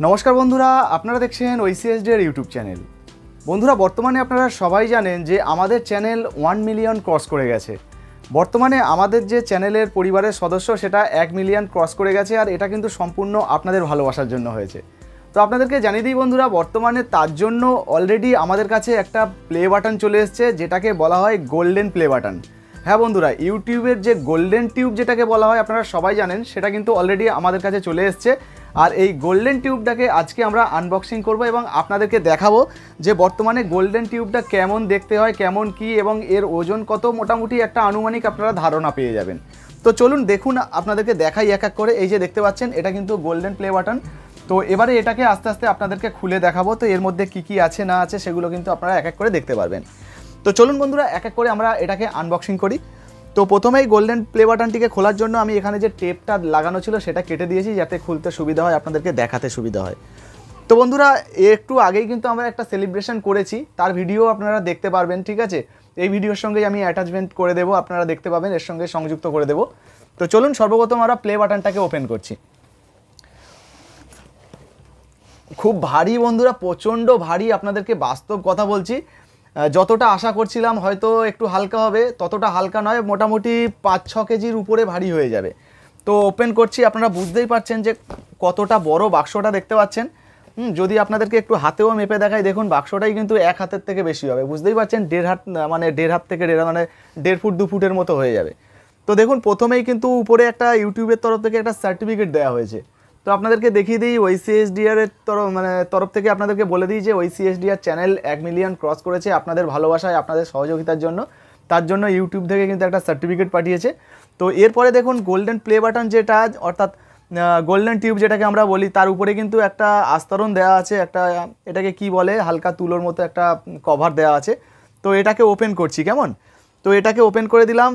নমস্কার বন্ধুরা, আপনারা দেখছেন ঐশী এর ইউটিউব চ্যানেল। বন্ধুরা, বর্তমানে আপনারা সবাই জানেন যে আমাদের চ্যানেল 1 মিলিয়ন ক্রস করে গেছে। বর্তমানে আমাদের যে চ্যানেলের পরিবারের সদস্য সেটা 1 মিলিয়ন ক্রস করে গেছে, আর এটা কিন্তু সম্পূর্ণ আপনাদের ভালোবাসার জন্য হয়েছে। তো আপনাদেরকে জানিয়ে দিই বন্ধুরা, বর্তমানে তার জন্য অলরেডি আমাদের কাছে একটা প্লে বাটন চলে এসেছে, যেটাকে বলা হয় গোল্ডেন প্লে বাটন। হ্যাঁ বন্ধুরা, ইউটিউবের যে গোল্ডেন টিউব যেটাকে বলা হয় আপনারা সবাই জানেন, সেটা কিন্তু অলরেডি আমাদের কাছে চলে এসেছে। আর এই গোল্ডেন টিউবটাকে আজকে আমরা আনবক্সিং করব এবং আপনাদেরকে দেখাবো যে বর্তমানে গোল্ডেন টিউবটা কেমন দেখতে হয়, কেমন কি, এবং এর ওজন কত, মোটামুটি একটা আনুমানিক আপনারা ধারণা পেয়ে যাবেন। তো চলুন দেখুন, আপনাদেরকে দেখাই এক এক করে। এই যে দেখতে পাচ্ছেন, এটা কিন্তু গোল্ডেন প্লে বাটন। তো এবারে এটাকে আস্তে আস্তে আপনাদেরকে খুলে দেখাবো। তো এর মধ্যে কি কি আছে না আছে সেগুলো কিন্তু আপনারা এক এক করে দেখতে পারবেন। তো চলুন বন্ধুরা, এক এক করে আমরা এটাকে আনবক্সিং করি। তো প্রথমেই গোল্ডেন প্লে বাটনটিকে খোলার জন্য আমি এখানে যে টেপটা লাগানো ছিল সেটা কেটে দিয়েছি, যাতে খুলতে সুবিধা হয়, আপনাদেরকে দেখাতে সুবিধা হয়। তো বন্ধুরা, একটু আগেই কিন্তু আমরা একটা সেলিব্রেশন করেছি, তার ভিডিও আপনারা দেখতে পারবেন, ঠিক আছে? এই ভিডিওর সঙ্গে আমি অ্যাটাচমেন্ট করে দেবো, আপনারা দেখতে পাবেন, এর সঙ্গে সংযুক্ত করে দেবো। তো চলুন সর্বপ্রথম আমরা প্লে বাটনটাকে ওপেন করছি। খুব ভারী বন্ধুরা, প্রচণ্ড ভারী, আপনাদেরকে বাস্তব কথা বলছি। যতটা আশা করছিলাম হয়তো একটু হালকা হবে, ততটা হালকা নয়, মোটামুটি 5-6 কেজির উপরে ভারী হয়ে যাবে। তো ওপেন করছি, আপনারা বুঝতেই পারছেন যে কতটা বড় বাক্সটা দেখতে পাচ্ছেন। যদি আপনাদেরকে একটু হাতেও মেপে দেখাই, দেখুন বাক্সটাই কিন্তু 1 হাতের থেকে বেশি হবে, বুঝতেই পারছেন। 1.5 হাত, মানে 1.5 হাত থেকে 1.5 ফুট 2 ফুটের মতো হয়ে যাবে। তো দেখুন, প্রথমেই কিন্তু উপরে একটা ইউটিউবের তরফ থেকে একটা সার্টিফিকেট দেওয়া হয়েছে। তো আপনাদেরকে দেখিয়ে দিই, ওইসিএসডিআর এর তরফ থেকে আপনাদেরকে বলে দিই যে ওইসিএসডিআর চ্যানেল 1 মিলিয়ন ক্রস করেছে আপনাদের ভালোবাসায়, আপনাদের সহযোগিতার জন্য। তার জন্য ইউটিউব থেকে কিন্তু একটা সার্টিফিকেট পাঠিয়েছে। তো এরপরে দেখুন, গোল্ডেন প্লে বাটন যেটা, অর্থাৎ গোল্ডেন টিউব যেটাকে আমরা বলি, তার উপরে কিন্তু একটা আস্তরণ দেওয়া আছে, একটা এটাকে কি বলে, হালকা তুলোর মতো একটা কভার দেওয়া আছে। তো এটাকে ওপেন করছি, কেমন? তো এটাকে ওপেন করে দিলাম।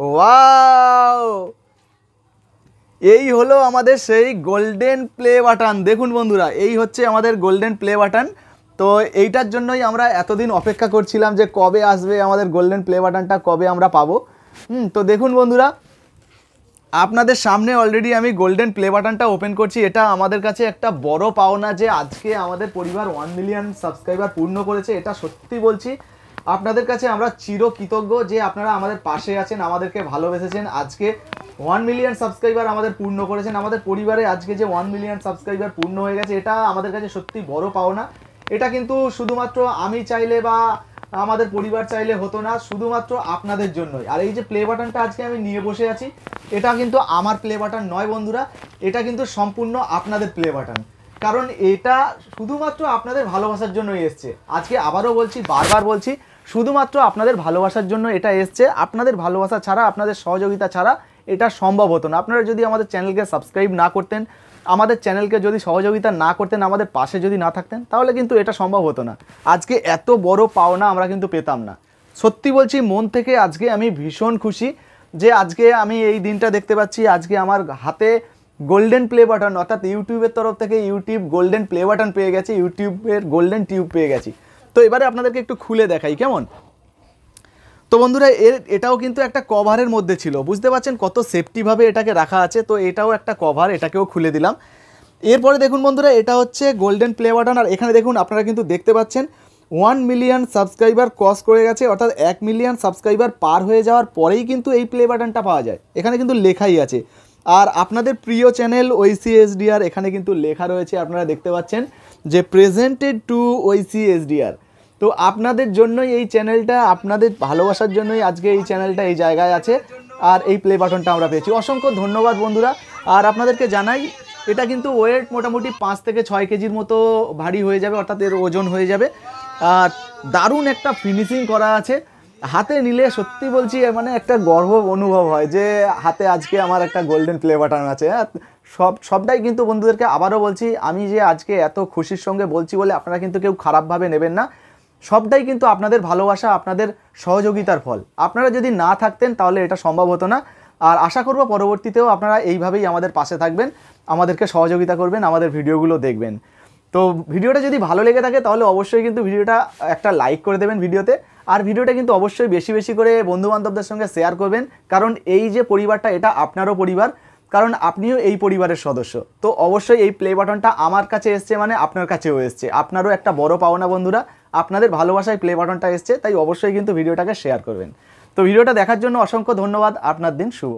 ওয়াও, এই হলো আমাদের সেই গোল্ডেন প্লে বাটন। দেখুন বন্ধুরা, এই হচ্ছে আমাদের গোল্ডেন প্লে বাটন। তো এইটার জন্যই আমরা এতদিন অপেক্ষা করছিলাম যে কবে আসবে আমাদের গোল্ডেন প্লে বাটনটা, কবে আমরা পাবো। তো দেখুন বন্ধুরা, আপনাদের সামনে অলরেডি আমি গোল্ডেন প্লে বাটনটা ওপেন করছি। এটা আমাদের কাছে একটা বড় পাওনা যে আজকে আমাদের পরিবার 1 মিলিয়ন সাবস্ক্রাইবার পূর্ণ করেছে। এটা সত্যি বলছি, আপনাদের কাছে আমরা চিরকৃতজ্ঞ যে আপনারা আমাদের পাশে আছেন, আমাদেরকে ভালোবেসেছেন। আজকে 1 মিলিয়ন সাবস্ক্রাইবার আমাদের পূর্ণ করেছেন, আমাদের পরিবারে আজকে যে 1 মিলিয়ন সাবস্ক্রাইবার পূর্ণ হয়ে গেছে, এটা আমাদের কাছে সত্যি বড় পাওনা। এটা কিন্তু শুধুমাত্র আমি চাইলে বা আমাদের পরিবার চাইলে হতো না, শুধুমাত্র আপনাদের জন্যই। আর এই যে প্লে বাটনটা আজকে আমি নিয়ে বসে আছি, এটা কিন্তু আমার প্লে বাটন নয় বন্ধুরা, এটা কিন্তু সম্পূর্ণ আপনাদের প্লে বাটন। কারণ এটা শুধুমাত্র আপনাদের ভালোবাসার জন্যই এসছে। আজকে আবারও বলছি, বারবার বলছি, শুধুমাত্র আপনাদের ভালোবাসার জন্য এটা এসছে। আপনাদের ভালোবাসা ছাড়া, আপনাদের সহযোগিতা ছাড়া এটা সম্ভব হতো না। আপনারা যদি আমাদের চ্যানেলকে সাবস্ক্রাইব না করতেন, আমাদের চ্যানেলকে যদি সহযোগিতা না করতেন, আমাদের পাশে যদি না থাকতেন, তাহলে কিন্তু এটা সম্ভব হতো না। আজকে এত বড় পাওনা আমরা কিন্তু পেতাম না। সত্যি বলছি, মন থেকে আজকে আমি ভীষণ খুশি যে আজকে আমি এই দিনটা দেখতে পাচ্ছি। আজকে আমার হাতে গোল্ডেন প্লে বাটন, অর্থাৎ ইউটিউবের তরফ থেকে ইউটিউব গোল্ডেন প্লে বাটন পেয়ে গেছি, ইউটিউবের গোল্ডেন টিউব পেয়ে গেছি। তো এবারে আপনাদেরকে একটু খুলে দেখাই, কেমন? তো বন্ধুরা, এটাও কিন্তু একটা কভারের মধ্যে ছিল, বুঝতে পারছেন কত সেফটিভাবে এটাকে রাখা আছে। তো এটাও একটা কভার, এটাকেও খুলে দিলাম। এরপরে দেখুন বন্ধুরা, এটা হচ্ছে গোল্ডেন প্লে বাটন। আর এখানে দেখুন, আপনারা কিন্তু দেখতে পাচ্ছেন 1 মিলিয়ন সাবস্ক্রাইবার ক্রস করে গেছে, অর্থাৎ 1 মিলিয়ন সাবস্ক্রাইবার পার হয়ে যাওয়ার পরেই কিন্তু এই প্লে বাটনটা পাওয়া যায়। এখানে কিন্তু লেখাই আছে। আর আপনাদের প্রিয় চ্যানেল ওইসিএসডিআর, এখানে কিন্তু লেখা রয়েছে, আপনারা দেখতে পাচ্ছেন যে প্রেজেন্টেড টু ওইসিএসডিআর। তো আপনাদের জন্যই এই চ্যানেলটা, আপনাদের ভালোবাসার জন্যই আজকে এই চ্যানেলটা এই জায়গায় আছে, আর এই প্লে বাটনটা আমরা পেয়েছি। অসংখ্য ধন্যবাদ বন্ধুরা। আর আপনাদেরকে জানাই, এটা কিন্তু ওয়েট মোটামুটি 5 থেকে 6 কেজির মতো ভারী হয়ে যাবে, অর্থাৎ এর ওজন হয়ে যাবে। আর দারুণ একটা ফিনিশিং করা আছে। হাতে নিলে সত্যি বলছি, মানে একটা গর্ব অনুভব হয় যে হাতে আজকে আমার একটা গোল্ডেন প্লে বাটন আছে। সবটাই কিন্তু বন্ধুদেরকে আবারও বলছি, আমি যে আজকে এত খুশির সঙ্গে বলছি বলে আপনারা কিন্তু কেউ খারাপভাবে নেবেন না। সবটাই কিন্তু আপনাদের ভালোবাসা, আপনাদের সহযোগিতার ফল। আপনারা যদি না থাকতেন তাহলে এটা সম্ভব হতো না। আর আশা করব পরবর্তীতেও আপনারা এইভাবেই আমাদের পাশে থাকবেন, আমাদেরকে সহযোগিতা করবেন, আমাদের ভিডিওগুলো দেখবেন। তো ভিডিওটা যদি ভালো লেগে থাকে তাহলে অবশ্যই কিন্তু ভিডিওটা একটা লাইক করে দেবেন ভিডিওতে। আর ভিডিওটা কিন্তু অবশ্যই বেশি বেশি করে বন্ধুবান্ধবদের সঙ্গে শেয়ার করবেন, কারণ এই যে পরিবারটা, এটা আপনারও পরিবার। কারণ আপনিও এই পরিবারের সদস্য। তো অবশ্যই এই প্লে বাটনটা আমার কাছে এসছে মানে আপনার কাছেও এসছে, আপনারও একটা বড় পাওনা বন্ধুরা, আপনাদের ভালোবাসায় প্লে বাটনটা এসছে, তাই অবশ্যই কিন্তু ভিডিওটাকে শেয়ার করবেন। তো ভিডিওটা দেখার জন্য অসংখ্য ধন্যবাদ, আপনার দিন শুভ।